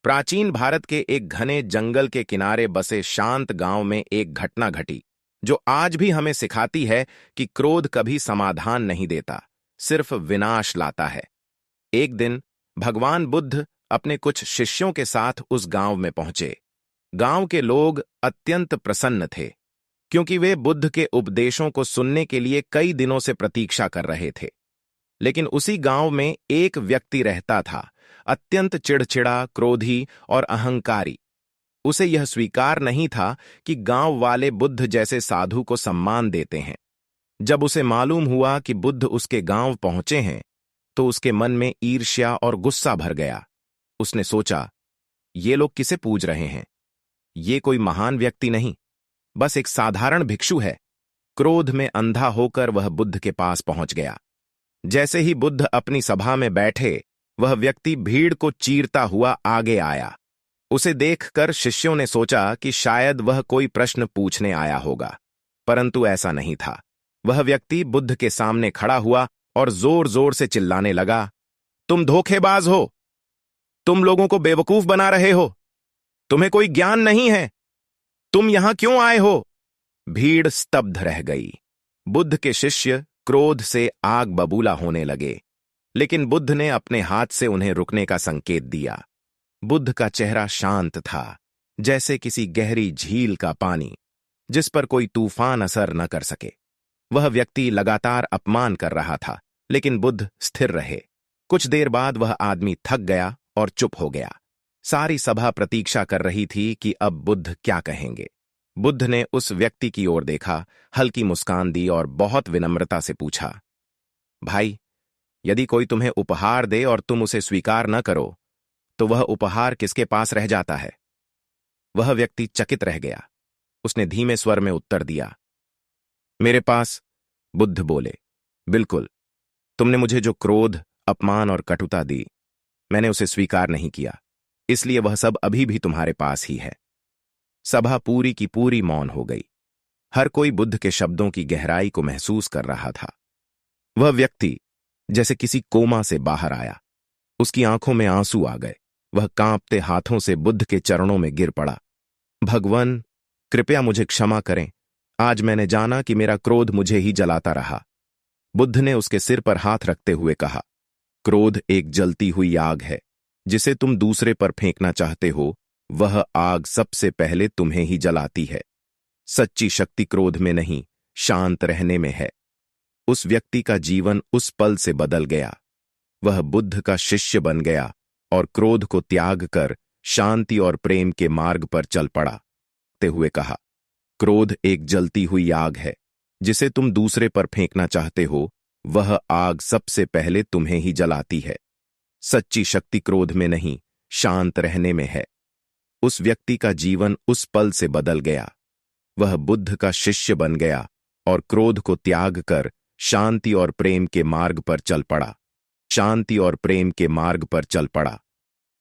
प्राचीन भारत के एक घने जंगल के किनारे बसे शांत गांव में एक घटना घटी जो आज भी हमें सिखाती है कि क्रोध कभी समाधान नहीं देता, सिर्फ विनाश लाता है। एक दिन भगवान बुद्ध अपने कुछ शिष्यों के साथ उस गांव में पहुंचे। गांव के लोग अत्यंत प्रसन्न थे क्योंकि वे बुद्ध के उपदेशों को सुनने के लिए कई दिनों से प्रतीक्षा कर रहे थे। लेकिन उसी गांव में एक व्यक्ति रहता था, अत्यंत चिड़चिड़ा, क्रोधी और अहंकारी। उसे यह स्वीकार नहीं था कि गांव वाले बुद्ध जैसे साधु को सम्मान देते हैं। जब उसे मालूम हुआ कि बुद्ध उसके गांव पहुंचे हैं, तो उसके मन में ईर्ष्या और गुस्सा भर गया। उसने सोचा, ये लोग किसे पूज रहे हैं? ये कोई महान व्यक्ति नहीं, बस एक साधारण भिक्षु है। क्रोध में अंधा होकर वह बुद्ध के पास पहुंच गया। जैसे ही बुद्ध अपनी सभा में बैठे, वह व्यक्ति भीड़ को चीरता हुआ आगे आया। उसे देखकर शिष्यों ने सोचा कि शायद वह कोई प्रश्न पूछने आया होगा, परंतु ऐसा नहीं था। वह व्यक्ति बुद्ध के सामने खड़ा हुआ और जोर जोर से चिल्लाने लगा, तुम धोखेबाज हो, तुम लोगों को बेवकूफ बना रहे हो, तुम्हें कोई ज्ञान नहीं है, तुम यहां क्यों आए हो? भीड़ स्तब्ध रह गई। बुद्ध के शिष्य क्रोध से आग बबूला होने लगे, लेकिन बुद्ध ने अपने हाथ से उन्हें रुकने का संकेत दिया। बुद्ध का चेहरा शांत था, जैसे किसी गहरी झील का पानी जिस पर कोई तूफान असर न कर सके। वह व्यक्ति लगातार अपमान कर रहा था, लेकिन बुद्ध स्थिर रहे। कुछ देर बाद वह आदमी थक गया और चुप हो गया। सारी सभा प्रतीक्षा कर रही थी कि अब बुद्ध क्या कहेंगे। बुद्ध ने उस व्यक्ति की ओर देखा, हल्की मुस्कान दी और बहुत विनम्रता से पूछा, भाई, यदि कोई तुम्हें उपहार दे और तुम उसे स्वीकार न करो, तो वह उपहार किसके पास रह जाता है? वह व्यक्ति चकित रह गया। उसने धीमे स्वर में उत्तर दिया, मेरे पास। बुद्ध बोले, बिल्कुल, तुमने मुझे जो क्रोध, अपमान और कटुता दी, मैंने उसे स्वीकार नहीं किया, इसलिए वह सब अभी भी तुम्हारे पास ही है। सभा पूरी की पूरी मौन हो गई। हर कोई बुद्ध के शब्दों की गहराई को महसूस कर रहा था। वह व्यक्ति जैसे किसी कोमा से बाहर आया। उसकी आंखों में आंसू आ गए। वह कांपते हाथों से बुद्ध के चरणों में गिर पड़ा। भगवान, कृपया मुझे क्षमा करें। आज मैंने जाना कि मेरा क्रोध मुझे ही जलाता रहा। बुद्ध ने उसके सिर पर हाथ रखते हुए कहा, क्रोध एक जलती हुई आग है, जिसे तुम दूसरे पर फेंकना चाहते हो। वह आग सबसे पहले तुम्हें ही जलाती है। सच्ची शक्ति क्रोध में नहीं, शांत रहने में है। उस व्यक्ति का जीवन उस पल से बदल गया। वह बुद्ध का शिष्य बन गया और क्रोध को त्याग कर शांति और प्रेम के मार्ग पर चल पड़ा। ते हुए कहा, क्रोध एक जलती हुई आग है, जिसे तुम दूसरे पर फेंकना चाहते हो। वह आग सबसे पहले तुम्हें ही जलाती है। सच्ची शक्ति क्रोध में नहीं, शांत रहने में है। उस व्यक्ति का जीवन उस पल से बदल गया। वह बुद्ध का शिष्य बन गया और क्रोध को त्याग कर शांति और प्रेम के मार्ग पर चल पड़ा। शांति और प्रेम के मार्ग पर चल पड़ा।